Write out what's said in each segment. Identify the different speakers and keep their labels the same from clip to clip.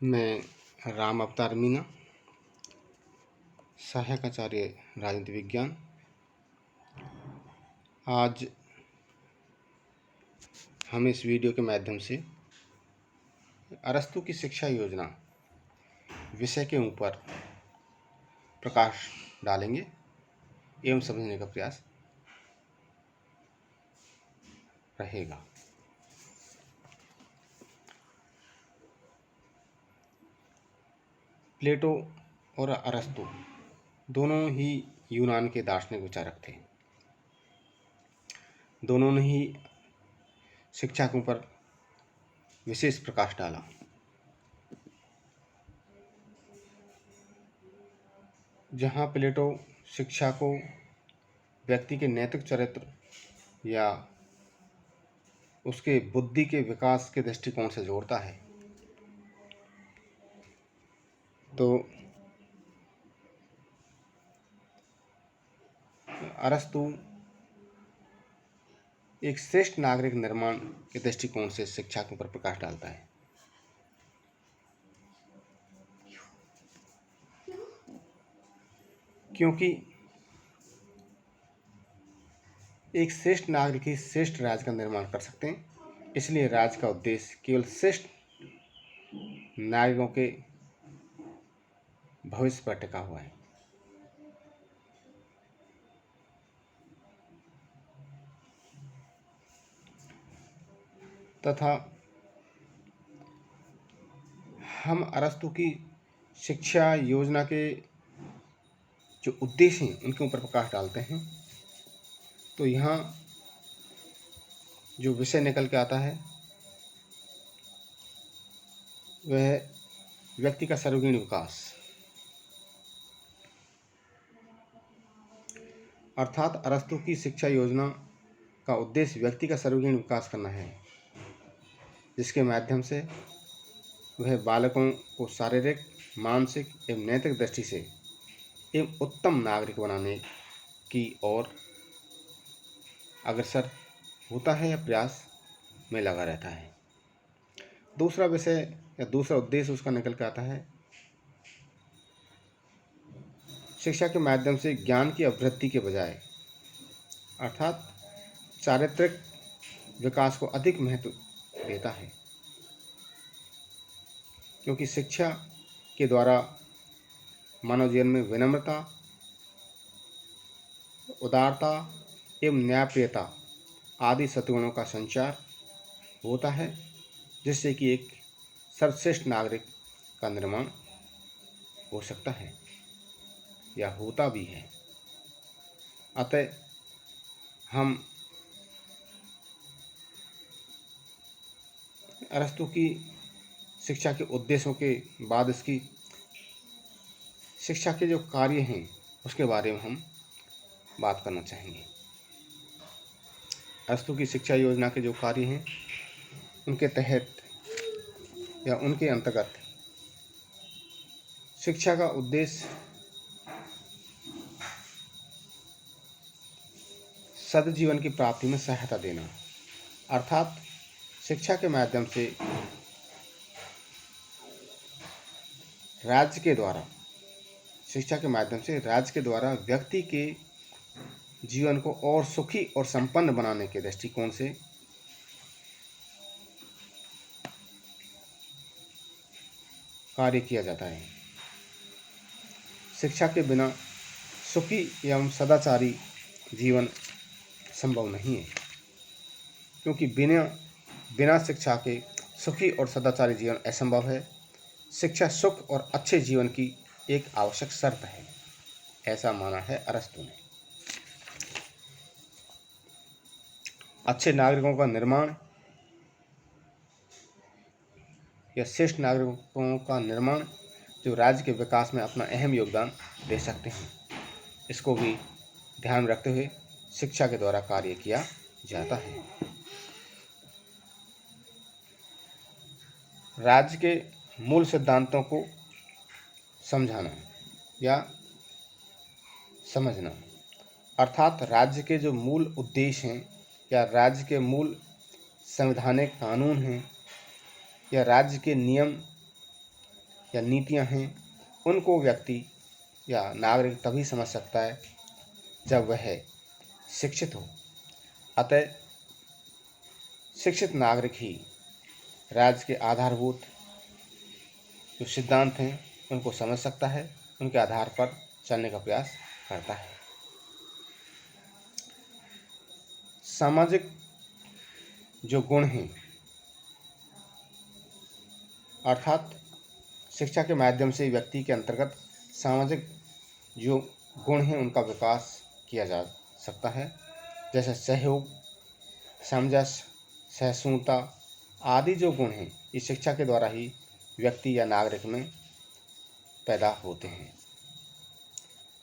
Speaker 1: मैं राम अवतार मीना, सहायक आचार्य राजनीति विज्ञान। आज हम इस वीडियो के माध्यम से अरस्तू की शिक्षा योजना विषय के ऊपर प्रकाश डालेंगे एवं समझने का प्रयास रहेगा। प्लेटो और अरस्तू दोनों ही यूनान के दार्शनिक विचारक थे। दोनों ने ही शिक्षा के ऊपर विशेष प्रकाश डाला। जहाँ प्लेटो शिक्षा को व्यक्ति के नैतिक चरित्र या उसके बुद्धि के विकास के दृष्टिकोण से जोड़ता है, तो अरस्तू एक श्रेष्ठ नागरिक निर्माण के दृष्टिकोण से शिक्षा के ऊपर प्रकाश डालता है। क्योंकि एक श्रेष्ठ नागरिक ही श्रेष्ठ राज्य का निर्माण कर सकते हैं, इसलिए राज्य का उद्देश्य केवल श्रेष्ठ नागरिकों के भविष्य पर टिका हुआ है। तथा हम अरस्तू की शिक्षा योजना के जो उद्देश्य हैं उनके ऊपर प्रकाश डालते हैं, तो यहाँ जो विषय निकल के आता है वह व्यक्ति का सर्वगुण विकास, अर्थात अरस्तू की शिक्षा योजना का उद्देश्य व्यक्ति का सर्वगुण विकास करना है, जिसके माध्यम से वह बालकों को शारीरिक, मानसिक एवं नैतिक दृष्टि से एवं उत्तम नागरिक बनाने की ओर अग्रसर होता है या प्रयास में लगा रहता है। दूसरा विषय या दूसरा उद्देश्य उसका निकल के आता है शिक्षा के माध्यम से ज्ञान की अभिवृद्धि के बजाय, अर्थात चारित्रिक विकास को अधिक महत्व देता है। क्योंकि शिक्षा के द्वारा मानव जीवन में विनम्रता, उदारता एवं न्यायप्रियता आदि सद्गुणों का संचार होता है, जिससे कि एक सर्वश्रेष्ठ नागरिक का निर्माण हो सकता है या होता भी है। अतः हम अरस्तू की शिक्षा के उद्देश्यों के बाद इसकी शिक्षा के जो कार्य हैं उसके बारे में हम बात करना चाहेंगे। अरस्तू की शिक्षा योजना के जो कार्य हैं उनके तहत या उनके अंतर्गत शिक्षा का उद्देश्य सद्जीवन की प्राप्ति में सहायता देना, अर्थात शिक्षा के माध्यम से राज्य के द्वारा व्यक्ति के जीवन को और सुखी और संपन्न बनाने के दृष्टिकोण से कार्य किया जाता है। शिक्षा के बिना सुखी एवं सदाचारी जीवन संभव नहीं है, क्योंकि बिना शिक्षा के सुखी और सदाचारी जीवन असंभव है। शिक्षा सुख और अच्छे जीवन की एक आवश्यक शर्त है, ऐसा माना है अरस्तू ने। अच्छे नागरिकों का निर्माण या श्रेष्ठ नागरिकों का निर्माण जो राज्य के विकास में अपना अहम योगदान दे सकते हैं, इसको भी ध्यान में रखते हुए शिक्षा के द्वारा कार्य किया जाता है। राज्य के मूल सिद्धांतों को समझाना या समझना, अर्थात राज्य के जो मूल उद्देश्य हैं या राज्य के मूल संवैधानिक कानून हैं या राज्य के नियम या नीतियाँ हैं उनको व्यक्ति या नागरिक तभी समझ सकता है जब वह शिक्षित हो। अतः शिक्षित नागरिक ही राज्य के आधारभूत जो सिद्धांत हैं उनको समझ सकता है, उनके आधार पर चलने का प्रयास करता है। सामाजिक जो गुण हैं अर्थात शिक्षा के माध्यम से व्यक्ति के अंतर्गत सामाजिक जो गुण हैं उनका विकास किया जा सकता है, जैसे सहयोग, सामंजस्य, सहिष्णुता आदि जो गुण हैं ये शिक्षा के द्वारा ही व्यक्ति या नागरिक में पैदा होते हैं।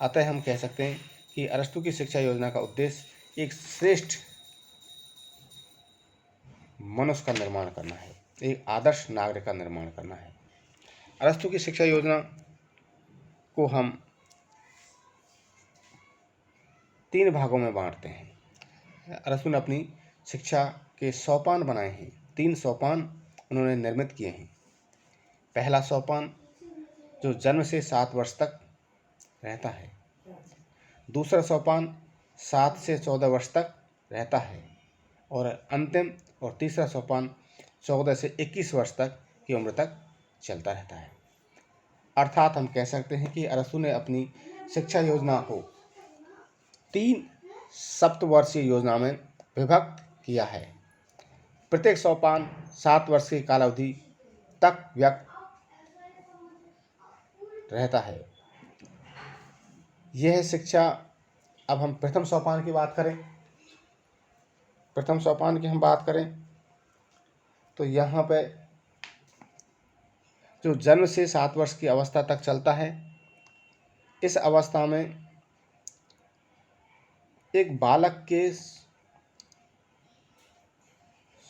Speaker 1: अतः हम कह सकते हैं कि अरस्तु की शिक्षा योजना का उद्देश्य एक श्रेष्ठ मनुष्य का निर्माण करना है, एक आदर्श नागरिक का निर्माण करना है। अरस्तु की शिक्षा योजना को हम 3 भागों में बांटते हैं। अरस्तु ने अपनी शिक्षा के सोपान बनाए हैं, 3 सोपान उन्होंने निर्मित किए हैं। पहला सोपान जो जन्म से 7 वर्ष तक रहता है, दूसरा सोपान 7 से 14 वर्ष तक रहता है और अंतिम और तीसरा सोपान 14 से 21 वर्ष तक की उम्र तक चलता रहता है। अर्थात हम कह सकते हैं कि अरस्तु ने अपनी शिक्षा योजना को 3 सप्तवर्षीय योजना में विभक्त किया है। प्रत्येक सोपान 7 वर्ष की कालावधि तक व्यक्त रहता है। यह शिक्षा, अब हम प्रथम सोपान की बात करें, प्रथम सोपान की हम बात करें तो यहाँ पे जो जन्म से 7 वर्ष की अवस्था तक चलता है, इस अवस्था में एक बालक के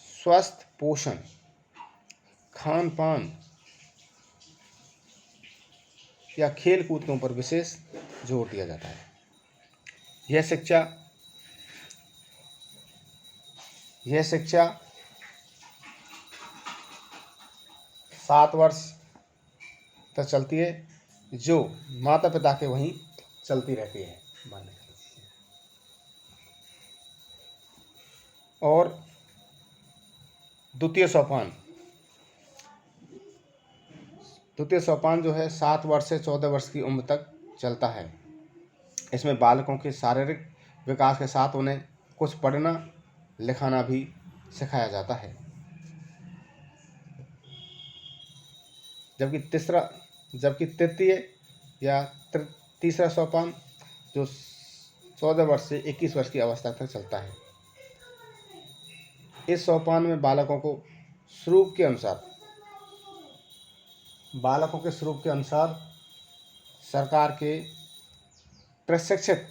Speaker 1: स्वस्थ पोषण, खान पान या खेल कूद के ऊपर विशेष जोर दिया जाता है। यह शिक्षा 7 वर्ष तक चलती है, जो माता पिता के वहीं चलती रहती है। और द्वितीय सोपान जो है 7 वर्ष से 14 वर्ष की उम्र तक चलता है। इसमें बालकों के शारीरिक विकास के साथ उन्हें कुछ पढ़ना लिखाना भी सिखाया जाता है। जबकि तृतीय या तीसरा सोपान जो 14 वर्ष से 21 वर्ष की अवस्था तक चलता है, इस सोपान में बालकों के स्वरूप के अनुसार सरकार के प्रशिक्षित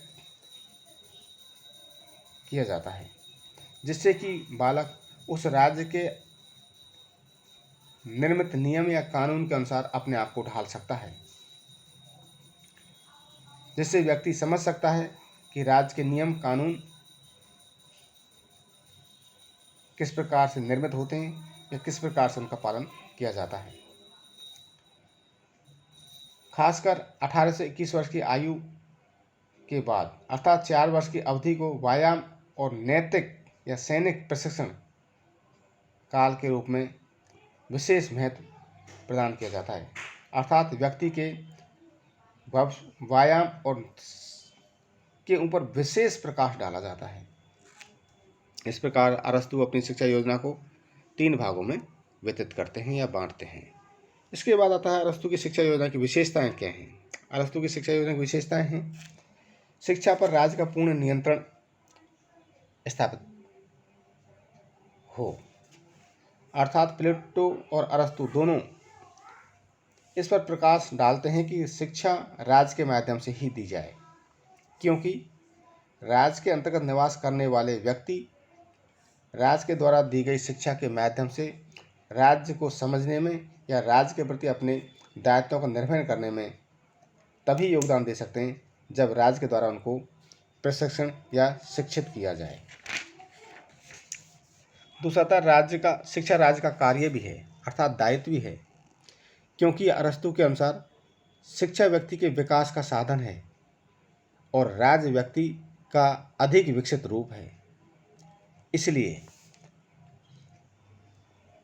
Speaker 1: किया जाता है, जिससे कि बालक उस राज्य के निर्मित नियम या कानून के अनुसार अपने आप को ढाल सकता है, जिससे व्यक्ति समझ सकता है कि राज्य के नियम कानून किस प्रकार से निर्मित होते हैं या किस प्रकार से उनका पालन किया जाता है। खासकर 18 से 21 वर्ष की आयु के बाद अर्थात 4 वर्ष की अवधि को व्यायाम और नैतिक या सैनिक प्रशिक्षण काल के रूप में विशेष महत्व प्रदान किया जाता है। अर्थात व्यक्ति के व्यायाम और के ऊपर विशेष प्रकाश डाला जाता है। इस प्रकार अरस्तु अपनी शिक्षा योजना को 3 भागों में वितरित करते हैं या बांटते हैं। इसके बाद आता है अरस्तु की शिक्षा योजना की विशेषताएं क्या हैं। अरस्तु की शिक्षा योजना की विशेषताएं हैं: शिक्षा पर राज्य का पूर्ण नियंत्रण स्थापित हो, अर्थात प्लेटो और अरस्तु दोनों इस पर प्रकाश डालते हैं कि शिक्षा राज्य के माध्यम से ही दी जाए, क्योंकि राज्य के अंतर्गत निवास करने वाले व्यक्ति राज्य के द्वारा दी गई शिक्षा के माध्यम से राज्य को समझने में या राज्य के प्रति अपने दायित्वों का निर्वहन करने में तभी योगदान दे सकते हैं जब राज्य के द्वारा उनको प्रशिक्षण या शिक्षित किया जाए। दूसरा था शिक्षा राज्य का कार्य भी है, अर्थात दायित्व भी है, क्योंकि अरस्तू के अनुसार शिक्षा व्यक्ति के विकास का साधन है और राज्य व्यक्ति का अधिक विकसित रूप है। इसलिए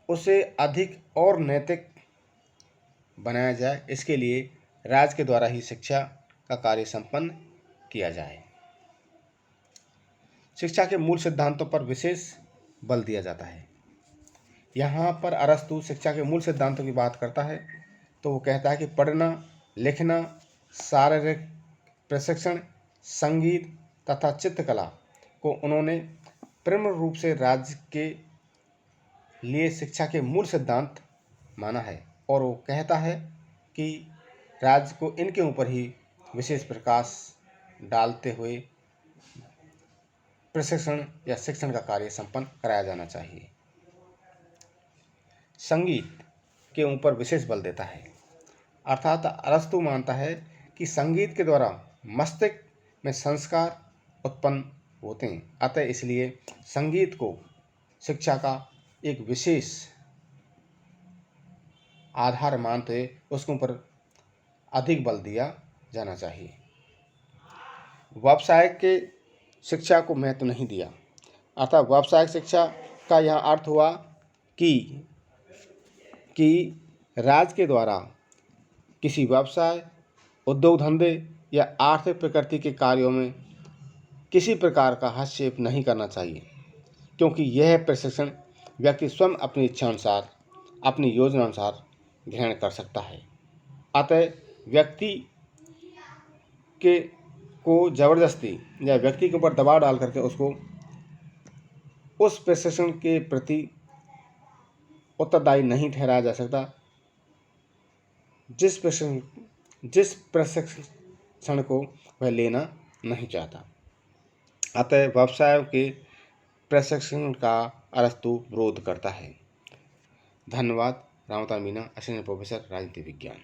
Speaker 1: उसे अधिक और नैतिक बनाया जाए, इसके लिए राज्य के द्वारा ही शिक्षा का कार्य संपन्न किया जाए। शिक्षा के मूल सिद्धांतों पर विशेष बल दिया जाता है। यहाँ पर अरस्तु शिक्षा के मूल सिद्धांतों की बात करता है तो वो कहता है कि पढ़ना, लिखना, शारीरिक प्रशिक्षण, संगीत तथा चित्रकला को उन्होंने प्रमुख रूप से राज्य के लिए शिक्षा के मूल सिद्धांत माना है और वो कहता है कि राज्य को इनके ऊपर ही विशेष प्रकाश डालते हुए प्रशिक्षण या शिक्षण का कार्य संपन्न कराया जाना चाहिए। संगीत के ऊपर विशेष बल देता है, अर्थात अरस्तु मानता है कि संगीत के द्वारा मस्तिष्क में संस्कार उत्पन्न होते हैं, अतः इसलिए संगीत को शिक्षा का एक विशेष आधार मानते उसके ऊपर अधिक बल दिया जाना चाहिए। व्यावसायिक के शिक्षा को महत्व नहीं दिया, अर्थात व्यावसायिक शिक्षा का यह अर्थ हुआ कि राज्य के द्वारा किसी व्यवसाय, उद्योग धंधे या आर्थिक प्रकृति के कार्यों में किसी प्रकार का हस्तक्षेप नहीं करना चाहिए, क्योंकि यह प्रशिक्षण व्यक्ति स्वयं अपनी इच्छा अनुसार, अपनी योजना अनुसार ग्रहण कर सकता है। अतः व्यक्ति को जबरदस्ती या व्यक्ति के ऊपर दबाव डाल करके उसको उस प्रशिक्षण के प्रति उत्तरदायी नहीं ठहराया जा सकता जिस प्रशिक्षण को वह लेना नहीं चाहता। अतः व्यवसाय के प्रशिक्षण का अरस्तु विरोध करता है। धन्यवाद। रामता मीना, असिस्टेंट प्रोफेसर, राजनीति विज्ञान।